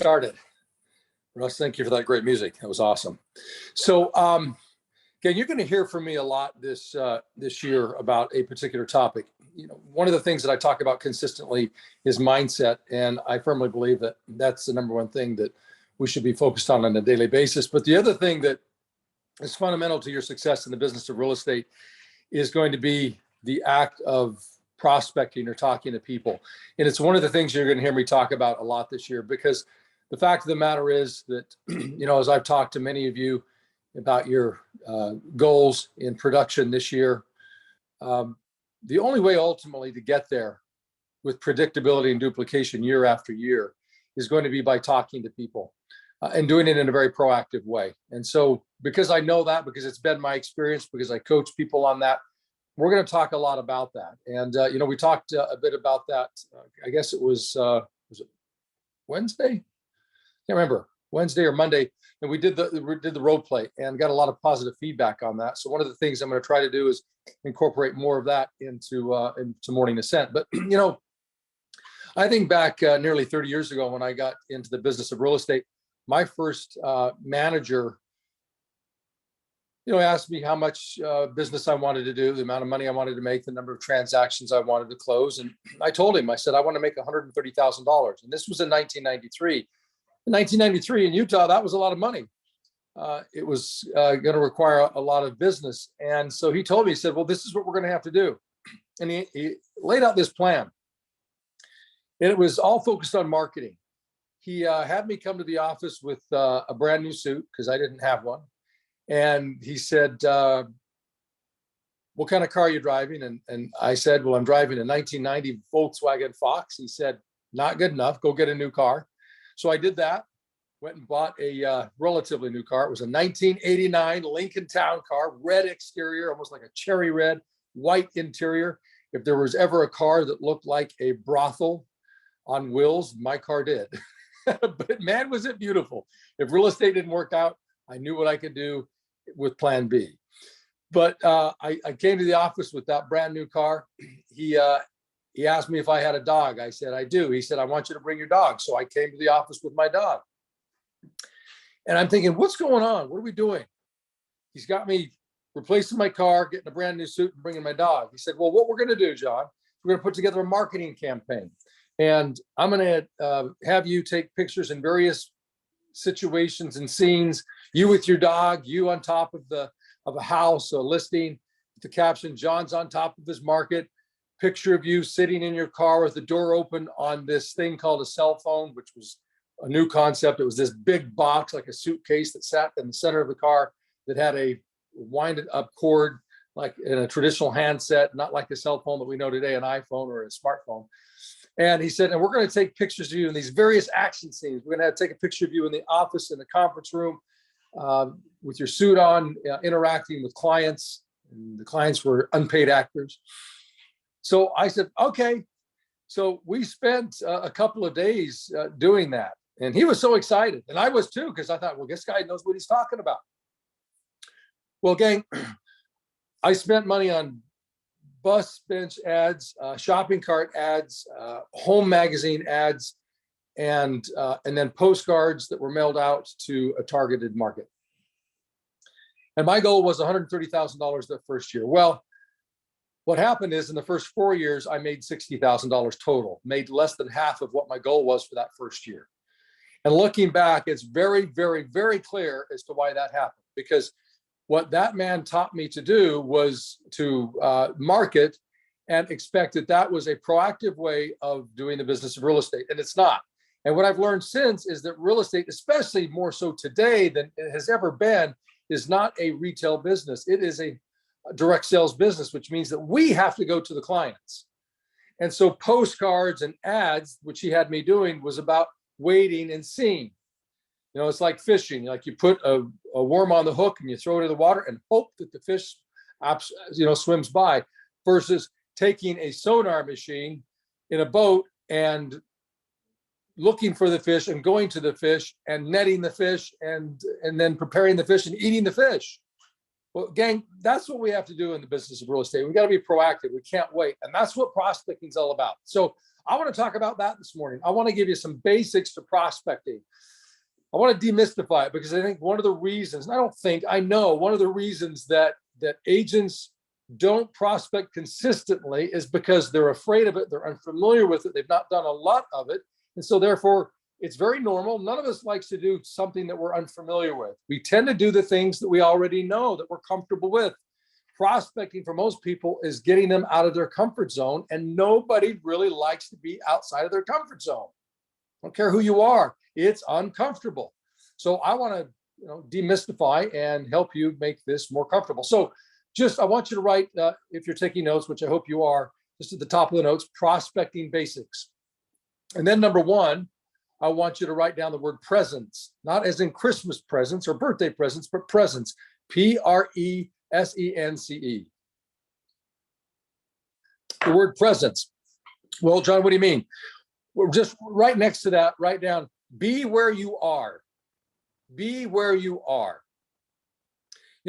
Started. Russ, thank you for that great music. That was awesome. So, again, you're going to hear from me a lot this year about a particular topic. You know, one of the things that I talk about consistently is mindset, and I firmly believe that that's the number one thing that we should be focused on a daily basis. But the other thing that is fundamental to your success in the business of real estate is going to be the act of prospecting or talking to people. And it's one of the things you're going to hear me talk about a lot this year, because the fact of the matter is that, you know, as I've talked to many of you about your goals in production this year, the only way ultimately to get there with predictability and duplication year after year is going to be by talking to people and doing it in a very proactive way. And so, because I know that, because it's been my experience, because I coach people on that, we're going to talk a lot about that. And, you know, we talked a bit about that. I guess it was it Wednesday? Can't remember, Wednesday or Monday. And we did the role play and got a lot of positive feedback on that. So one of the things I'm going to try to do is incorporate more of that into Morning Ascent. But, you know, I think back nearly 30 years ago when I got into the business of real estate, my first manager, you know, asked me how much business I wanted to do, the amount of money I wanted to make, the number of transactions I wanted to close. And I told him, I said, I want to make $130,000. And this was in 1993. In 1993 in Utah, that was a lot of money. It was going to require a lot of business. And so he told me, he said, well, this is what we're going to have to do. And he laid out this plan. And it was all focused on marketing. He had me come to the office with a brand new suit because I didn't have one. And he said, what kind of car are you driving? And I said, well, I'm driving a 1990 Volkswagen Fox. He said, not good enough. Go get a new car. So I did that, went and bought a relatively new car. It was a 1989 Lincoln Town car, red exterior, almost like a cherry red, white interior. If there was ever a car that looked like a brothel on wheels, my car did. But man, was it beautiful. If real estate didn't work out, I knew what I could do with plan B. But I came to the office with that brand new car. He asked me if I had a dog. I said, I do. He said, I want you to bring your dog. So I came to the office with my dog. And I'm thinking, what's going on? What are we doing? He's got me replacing my car, getting a brand new suit, and bringing my dog. He said, well, what we're going to do, John, we're going to put together a marketing campaign. And I'm going to have you take pictures in various situations and scenes, you with your dog, you on top of a house, a listing, with the caption, John's on top of his market. Picture of you sitting in your car with the door open on this thing called a cell phone, which was a new concept. It was this big box, like a suitcase, that sat in the center of the car that had a winded up cord, like in a traditional handset, not like a cell phone that we know today, an iPhone or a smartphone. And he said, and we're going to take pictures of you in these various action scenes. We're going to take a picture of you in the office, in the conference room, with your suit on, interacting with clients. And the clients were unpaid actors. So I said, okay. So we spent a couple of days doing that. And he was so excited. And I was too, because I thought, well, this guy knows what he's talking about. Well, gang, I spent money on bus bench ads, shopping cart ads, home magazine ads, and then postcards that were mailed out to a targeted market. And my goal was $130,000 that first year. Well, what happened is in the first 4 years, I made $60,000 total, made less than half of what my goal was for that first year. And looking back, it's very, very, very clear as to why that happened. Because what that man taught me to do was to market and expect that that was a proactive way of doing the business of real estate. And it's not. And what I've learned since is that real estate, especially more so today than it has ever been, is not a retail business. It is a direct sales business, which means that we have to go to the clients. And so postcards and ads, which he had me doing, was about waiting and seeing. You know, it's like fishing. Like you put a worm on the hook and you throw it in the water and hope that the fish, you know, swims by, versus taking a sonar machine in a boat and looking for the fish and going to the fish and netting the fish and then preparing the fish and eating the fish. Well, gang, that's what we have to do in the business of real estate. We got to be proactive. We can't wait. And that's what prospecting is all about. So I want to talk about that this morning. I want to give you some basics to prospecting. I want to demystify it because I think one of the reasons, and I know one of the reasons that agents don't prospect consistently is because they're afraid of it. They're unfamiliar with it. They've not done a lot of it. And so therefore, it's very normal. None of us likes to do something that we're unfamiliar with. We tend to do the things that we already know, that we're comfortable with. Prospecting for most people is getting them out of their comfort zone, and nobody really likes to be outside of their comfort zone. I don't care who you are, it's uncomfortable. So I want to demystify and help you make this more comfortable. So I want you to write, if you're taking notes, which I hope you are, just at the top of the notes, prospecting basics. And then number one, I want you to write down the word presence, not as in Christmas presents or birthday presents, but presence, Presence. The word presence. Well, John, what do you mean? Well, just right next to that, write down, be where you are. Be where you are.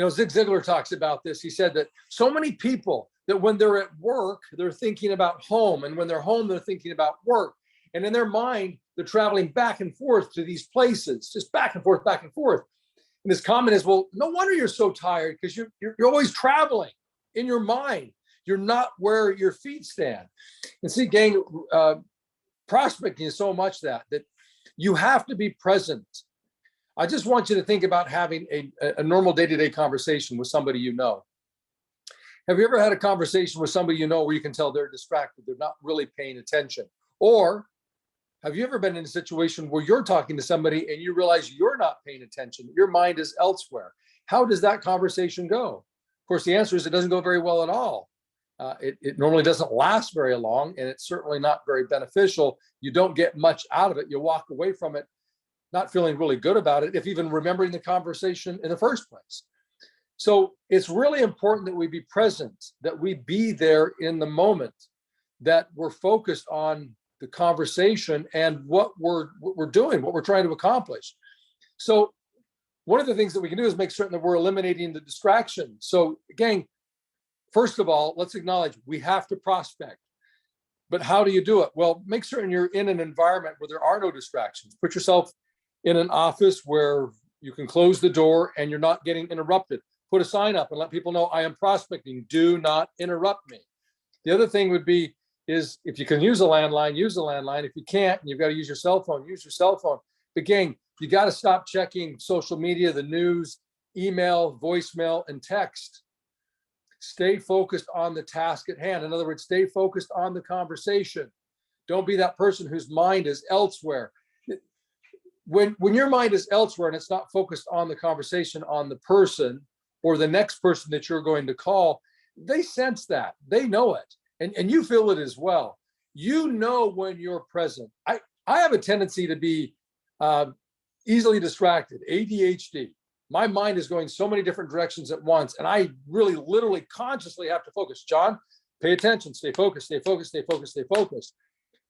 Zig Ziglar talks about this. He said that so many people that when they're at work, they're thinking about home. And when they're home, they're thinking about work. And in their mind, they're traveling back and forth to these places, just back and forth, back and forth. And his comment is, well, no wonder you're so tired because you're always traveling in your mind. You're not where your feet stand. And see, gang, prospecting is so much that you have to be present. I just want you to think about having a normal day-to-day conversation with somebody you know. Have you ever had a conversation with somebody you know where you can tell they're distracted, they're not really paying attention? Or have you ever been in a situation where you're talking to somebody and you realize you're not paying attention, your mind is elsewhere? How does that conversation go? Of course, the answer is it doesn't go very well at all. It normally doesn't last very long, and it's certainly not very beneficial. You don't get much out of it. You walk away from it not feeling really good about it, if even remembering the conversation in the first place. So it's really important that we be present, that we be there in the moment, that we're focused on the conversation and what we're doing, what we're trying to accomplish. So one of the things that we can do is make certain that we're eliminating the distraction. So gang, first of all, let's acknowledge we have to prospect. But how do you do it? Well, make certain you're in an environment where there are no distractions. Put yourself in an office where you can close the door and you're not getting interrupted. Put a sign up and let people know I am prospecting. Do not interrupt me. The other thing would be is if you can use a landline, use a landline. If you can't, and you've got to use your cell phone, use your cell phone. But gang, you got to stop checking social media, the news, email, voicemail, and text. Stay focused on the task at hand. In other words, stay focused on the conversation. Don't be that person whose mind is elsewhere. When your mind is elsewhere and it's not focused on the conversation, on the person or the next person that you're going to call, they sense that. They know it. And you feel it as well. You know when you're present. I have a tendency to be easily distracted, ADHD. My mind is going so many different directions at once, and I really literally consciously have to focus. John, pay attention, stay focused, stay focused, stay focused, stay focused.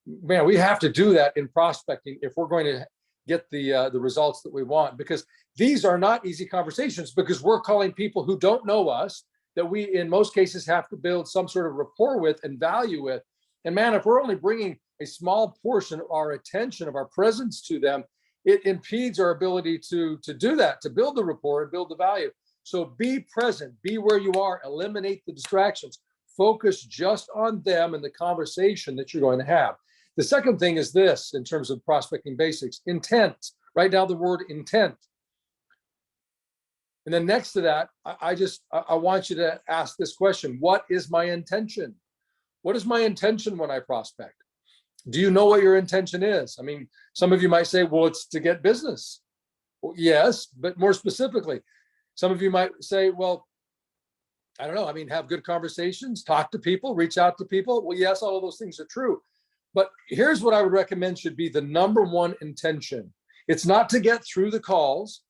Man, we have to do that in prospecting if we're going to get the results that we want, because these are not easy conversations, because we're calling people who don't know us, that we in most cases have to build some sort of rapport with and value with. And man, if we're only bringing a small portion of our attention, of our presence to them, it impedes our ability to do that, to build the rapport and build the value. So be present, be where you are, eliminate the distractions, focus just on them and the conversation that you're going to have. The second thing is this, in terms of prospecting basics, intent. Write down the word intent. And then next to that, I want you to ask this question: what is my intention? What is my intention when I prospect? Do you know what your intention is? I mean, some of you might say, well, it's to get business. Well, yes, but more specifically, some of you might say, well, I don't know. I mean, have good conversations, talk to people, reach out to people. Well, yes, all of those things are true. But here's what I would recommend should be the number one intention. It's not to get through the calls.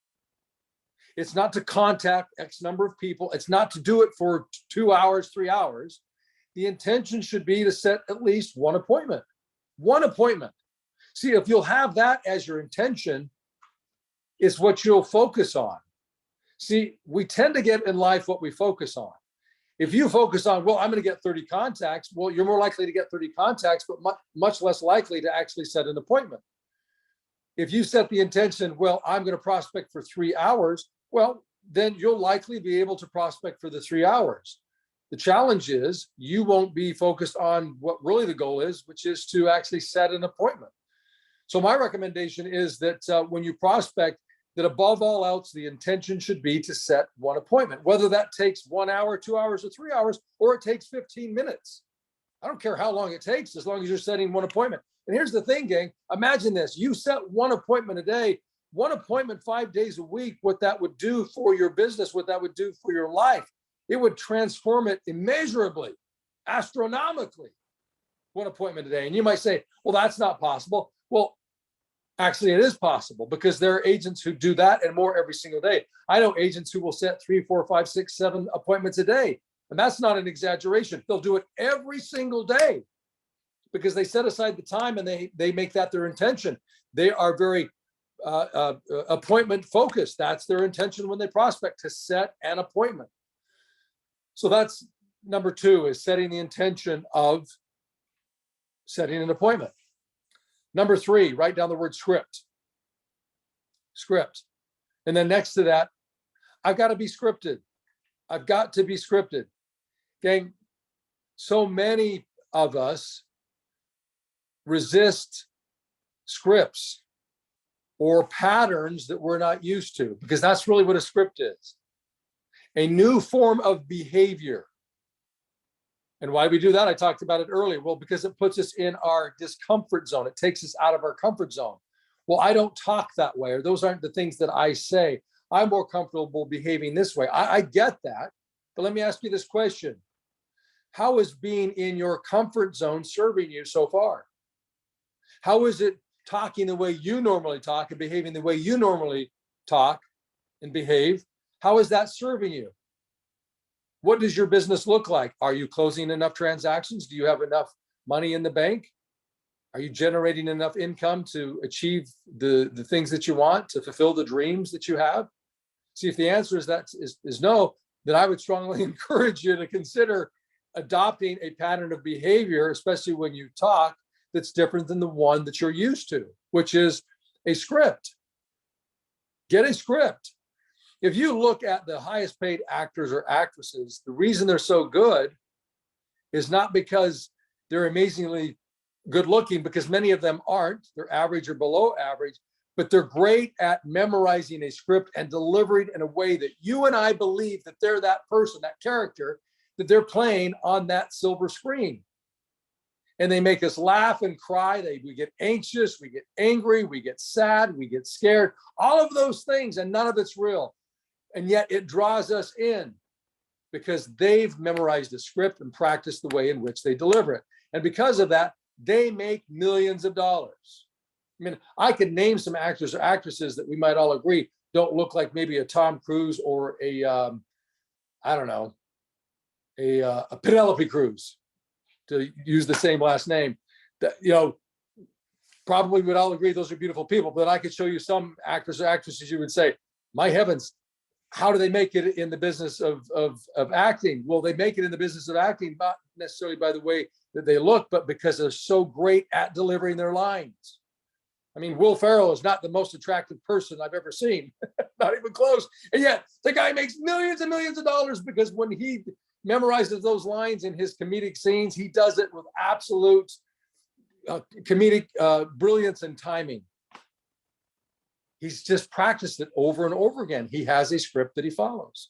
It's not to contact X number of people. It's not to do it for 2 hours, 3 hours. The intention should be to set at least one appointment. One appointment. See, if you'll have that as your intention, it's what you'll focus on. See, we tend to get in life what we focus on. If you focus on, well, I'm going to get 30 contacts, well, you're more likely to get 30 contacts, but much less likely to actually set an appointment. If you set the intention, well, I'm going to prospect for 3 hours, well, then you'll likely be able to prospect for the 3 hours. The challenge is you won't be focused on what really the goal is, which is to actually set an appointment. So my recommendation is that when you prospect, that above all else, the intention should be to set one appointment, whether that takes 1 hour, 2 hours, or 3 hours, or it takes 15 minutes. I don't care how long it takes, as long as you're setting one appointment. And here's the thing, gang, imagine this, you set one appointment a day, one appointment 5 days a week, what that would do for your business, what that would do for your life. It would transform it immeasurably, astronomically, one appointment a day. And you might say, well, that's not possible. Well, actually, it is possible because there are agents who do that and more every single day. I know agents who will set 3, 4, 5, 6, 7 appointments a day. And that's not an exaggeration. They'll do it every single day because they set aside the time and they make that their intention. They are very appointment focused. That's their intention when they prospect, to set an appointment. So that's number 2, is setting the intention of setting an appointment. Number 3, write down the word script. Script. And then next to that, I've got to be scripted. I've got to be scripted. Gang, so many of us resist scripts or patterns that we're not used to, because that's really what a script is. A new form of behavior. And why do we do that? I talked about it earlier. Well, because it puts us in our discomfort zone. It takes us out of our comfort zone. Well, I don't talk that way, or those aren't the things that I say. I'm more comfortable behaving this way. I get that. But let me ask you this question. How is being in your comfort zone serving you so far? How is it talking the way you normally talk and behaving the way you normally talk and behave? How is that serving you? What does your business look like? Are you closing enough transactions? Do you have enough money in the bank? Are you generating enough income to achieve the things that you want, to fulfill the dreams that you have? See, if the answer is no, then I would strongly encourage you to consider adopting a pattern of behavior, especially when you talk, that's different than the one that you're used to, which is a script. Get a script. If you look at the highest paid actors or actresses, the reason they're so good is not because they're amazingly good looking, because many of them aren't, they're average or below average, but they're great at memorizing a script and delivering in a way that you and I believe that they're that person, that character, that they're playing on that silver screen. And they make us laugh and cry. We get anxious, we get angry, we get sad, we get scared, all of those things, and none of it's real. And yet it draws us in because they've memorized a script and practiced the way in which they deliver it. And because of that, they make millions of dollars. I mean, I could name some actors or actresses that we might all agree don't look like maybe a Tom Cruise or a Penelope Cruz, to use the same last name. That, probably would all agree those are beautiful people, but I could show you some actors or actresses you would say, my heavens, how do they make it in the business of acting? Well, they make it in the business of acting, not necessarily by the way that they look, but because they're so great at delivering their lines. I mean, Will Ferrell is not the most attractive person I've ever seen, not even close. And yet the guy makes millions and millions of dollars because when he memorizes those lines in his comedic scenes, he does it with absolute comedic brilliance and timing. He's just practiced it over and over again. He has a script that he follows.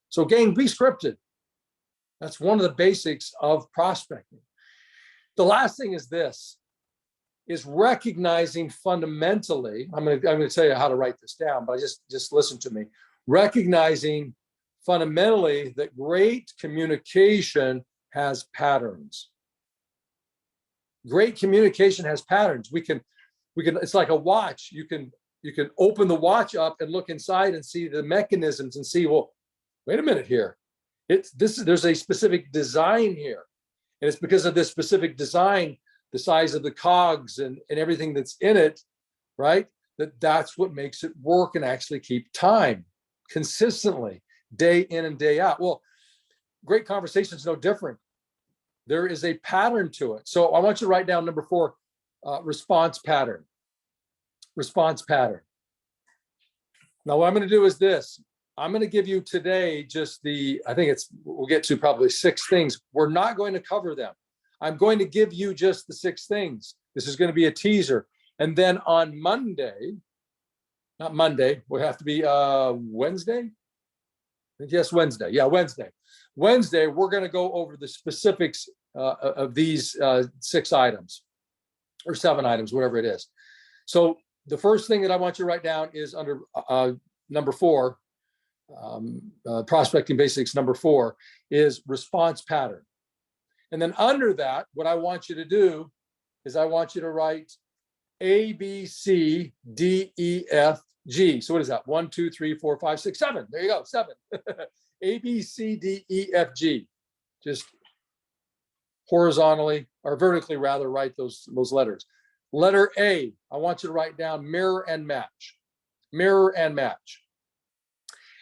So gang, be scripted. That's one of the basics of prospecting. The last thing is this, is recognizing fundamentally, I'm going to tell you how to write this down, but just listen to me. Recognizing fundamentally that great communication has patterns. Great communication has patterns. We can, it's like a watch. You can open the watch up and look inside and see the mechanisms and see, well, wait a minute here. There's a specific design here. And it's because of this specific design, the size of the cogs and everything that's in it, right? That's what makes it work and actually keep time consistently, day in and day out. Well, great conversation is no different. There is a pattern to it. So I want you to write down number 4, response pattern. Response pattern. Now, what I'm going to do is this. I'm going to give you today just we'll get to probably 6 things. We're not going to cover them. I'm going to give you just the 6 things. This is going to be a teaser. And then on Monday, not Monday, will have to be Wednesday. Yes, Wednesday. Yeah, Wednesday. Wednesday, we're going to go over the specifics of these 6 items or 7 items, whatever it is. So the first thing that I want you to write down is under number 4, prospecting basics. Number 4 is response pattern. And then under that, what I want you to do is I want you to write A, B, C, D, E, F, G. So what is that? 1, 2, 3, 4, 5, 6, 7. There you go, 7. A, B, C, D, E, F, G. Just horizontally or vertically rather write those letters. Letter A, I want you to write down mirror and match. Mirror and match.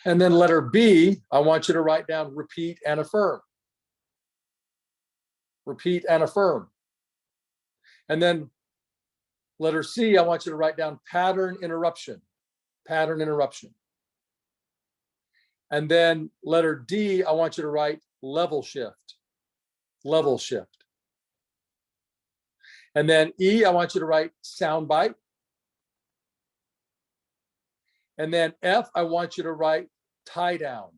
And then letter B, I want you to write down repeat and affirm. Repeat and affirm. And then letter C, I want you to write down pattern interruption. Pattern interruption. And then letter D, I want you to write level shift. Level shift. And then E, I want you to write soundbite. And then F, I want you to write tie down.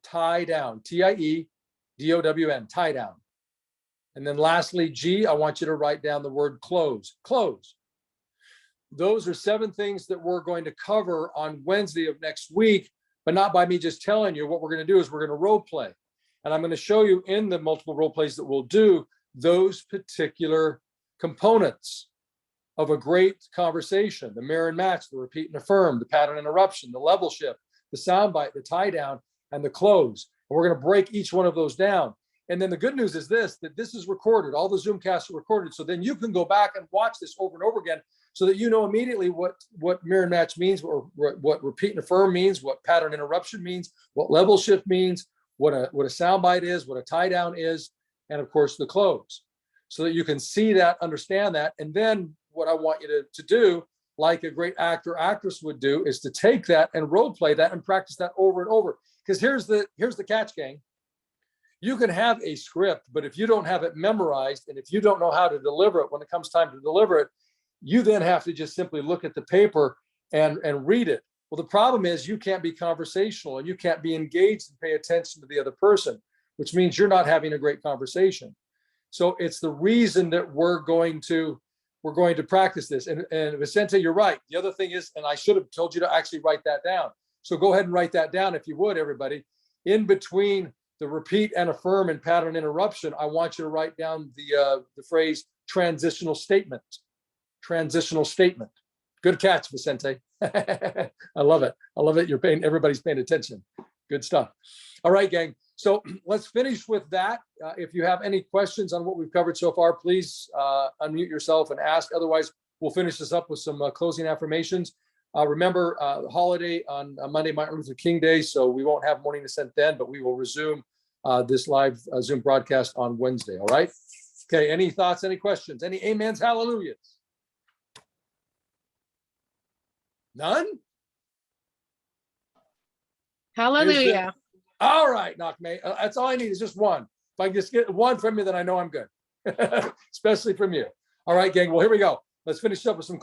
Tie down. T-I-E-D-O-W-N. Tie down. And then lastly, G, I want you to write down the word close. Close. Those are 7 things that we're going to cover on Wednesday of next week, but not by me just telling you. What we're going to do is we're going to role play. And I'm going to show you in the multiple role plays that we'll do those particular components of a great conversation: the mirror and match, the repeat and affirm, the pattern interruption, the level shift, the soundbite, the tie down, and the close. And we're going to break each one of those down. And then the good news is this, that this is recorded. All the Zoomcasts are recorded. So then you can go back and watch this over and over again so that you know immediately what mirror and match means, or what repeat and affirm means, what pattern interruption means, what level shift means, what a soundbite is, what a tie down is, and of course the close. So that you can see that, understand that. And then what I want you to do, like a great actor or actress would do, is to take that and role play that and practice that over and over. Because here's the catch, gang. You can have a script, but if you don't have it memorized, and if you don't know how to deliver it when it comes time to deliver it, you then have to just simply look at the paper and read it. Well, the problem is you can't be conversational and you can't be engaged and pay attention to the other person, which means you're not having a great conversation. So it's the reason that we're going to practice this. And Vicente, you're right. The other thing is, and I should have told you to actually write that down. So go ahead and write that down if you would, everybody. In between the repeat and affirm and pattern interruption, I want you to write down the phrase transitional statement. Transitional statement. Good catch, Vicente. I love it. I love it. Everybody's paying attention. Good stuff. All right, gang. So let's finish with that. If you have any questions on what we've covered so far, please unmute yourself and ask. Otherwise, we'll finish this up with some closing affirmations. Remember, holiday on Monday, Martin Luther King Day, so we won't have morning ascent then, but we will resume this live Zoom broadcast on Wednesday. All right. Okay. Any thoughts? Any questions? Any amens? Hallelujahs? None. Hallelujah. All right, Nakme. That's all I need is just one. If I can just get one from you, then I know I'm good. Especially from you. All right, gang. Well, here we go. Let's finish up with some